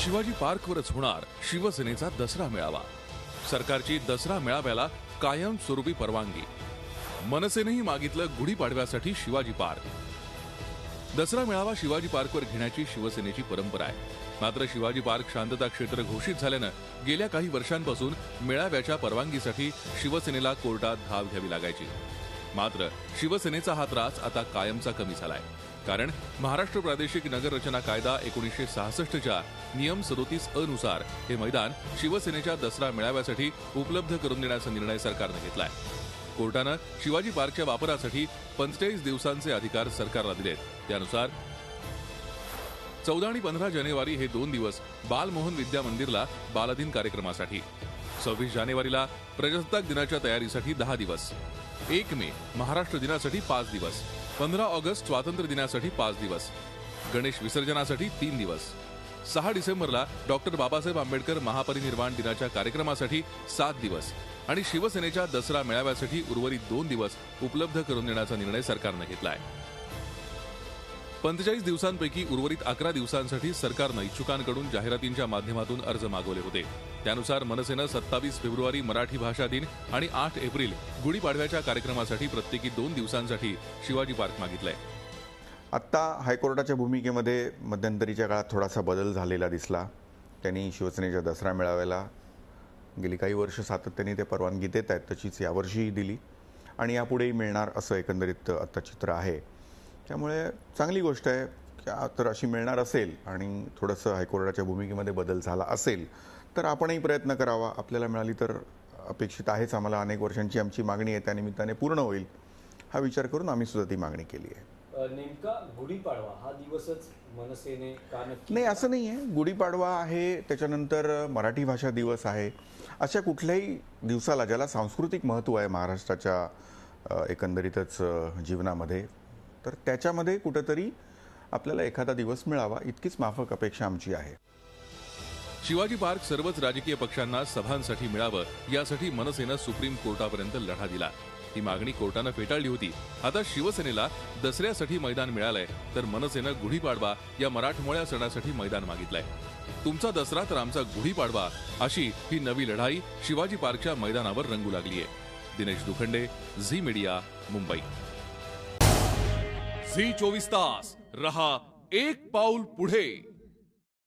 शिवाजी पार्कवरच होणार शिवसेनेचा दसरा मेळावा। सरकारची दसरा मेळाव्याला कायम स्वरूपी परवानगी। मनसेनेही मागितलं गुढीपाडव्यासाठी शिवाजी पार्क। दसरा मेळावा शिवाजी पार्कवर घेण्याची शिवसेनेची परंपरा आहे। मात्र शिवाजी पार्क शांतता क्षेत्र घोषित झाल्यानं गेल्या काही वर्षांपासून मेळाव्याच्या परवानगीसाठी शिवसेनेला कोर्टात धाव घ्यावी लागायची। मात्र शिवसेनेचा हा त्रास आता कायमचा कमी झालाय। कारण महाराष्ट्र प्रादेशिक नगर रचना कायदा 1966च्या नियम 37 अ नुसार हे मैदान शिवसेनेच्या दसरा मेळाव्यासाठी उपलब्ध करून देण्याचा निर्णय सरकारने घेतलाय। कोर्टाने शिवाजी पार्कच्या वापरासाठी 45 दिवसांचे अधिकार सरकारला दिलेत। त्यानुसार 14 आणि 15 जानेवारी हे 2 दिवस बालमोहन विद्या मंदिरला बालदिन कार्यक्रमासाठी, 26 जानेवारीला प्रजासत्ताक दिनाच्या तयारीसाठी 10 दिवस, 1 मे महाराष्ट्र दिनासाठी 5 दिवस, 15 ऑगस्ट स्वातंत्र्य दिनासाठी 5 दिवस, गणेश विसर्जनासाठी 3 दिवस, 6 डिसेंबरला डॉक्टर बाबासाहेब आंबेडकर महापरिनिर्वाण दिनाच्या कार्यक्रमासाठी 7 दिवस आणि शिवसेनेच्या दसरा मेळाव्यासाठी उर्वरित 2 दिवस उपलब्ध करून देण्याचा निर्णय सरकारने घेतला आहे। 45 दिवसांपैकी उर्वरित 11 दिवसांसाठी सरकारने इच्छुकांकडून जाहिरातींच्या माध्यमातून अर्ज मागवले होते। त्यानुसार मनसेने 27 फेब्रुवारी मराठी भाषा दिन आणि 8 एप्रिल गुढीपाडव्याच्या कार्यक्रमासाठी प्रत्येकी 2 दिवसांसाठी शिवाजी पार्क मागितलंय। आता हायकोर्टाच्या भूमिकेमध्ये मध्यंतरीच्या काळात थोडासा बदल झालेला दिसला। त्यांनी शिवसेनेच्या दसरा मेळाव्याला गेली काही वर्ष सातत्याने ते परवानगी देत आहेत, तशीच यावर्षीही दिली आणि यापुढेही मिळणार असं एकंदरीत आता चित्र आहे। त्यामुळे चांगली गोष्ट आहे की तर अशी मिळणार असेल आणि थोडंसं हायकोर्टाच्या भूमिकेमध्ये बदल झाला असेल तर आपणही प्रयत्न करावा। आपल्याला मिळाली तर अपेक्षित आहेच, आम्हाला अनेक वर्षांची आमची मागणी आहे, त्यानिमित्ताने पूर्ण होईल हा विचार करून आम्ही सुद्धा ती मागणी केली आहे। नेमका गुढीपाडवा हा दिवसच मनसेने का नक्की? नाही, असं नाही आहे। गुढीपाडवा आहे, त्याच्यानंतर मराठी भाषा दिवस आहे, अशा कुठल्याही दिवसाला ज्याला सांस्कृतिक महत्त्व आहे महाराष्ट्राच्या एकंदरीतच जीवनामध्ये, तर त्याच्यामध्ये कुठेतरी आपल्याला एखादा दिवस मिळावा इतकीच माफक अपेक्षा आमची आहे। शिवाजी पार्क सर्वच राजकीय पक्षांना सभांसाठी मिळावं यासाठी मनसेनं सुप्रीम कोर्टापर्यंत लढा दिला। ही मागणी कोर्टाने फेटाळली होती। आता शिवसेनेला दसऱ्यासाठी मैदान मिळालंय, तर मनसेनं गुढीपाडवा या मराठमोळ्या सणासाठी मैदान मागितलंय। तुमचा दसरा तर आमचा गुढीपाडवा अशी ही नवी लढाई शिवाजी पार्कच्या मैदानावर रंगू लागलीय। दिनेश दुखंडे, झी मीडिया, मुंबई। झी 24 तास रहा एक पाऊल पुढे।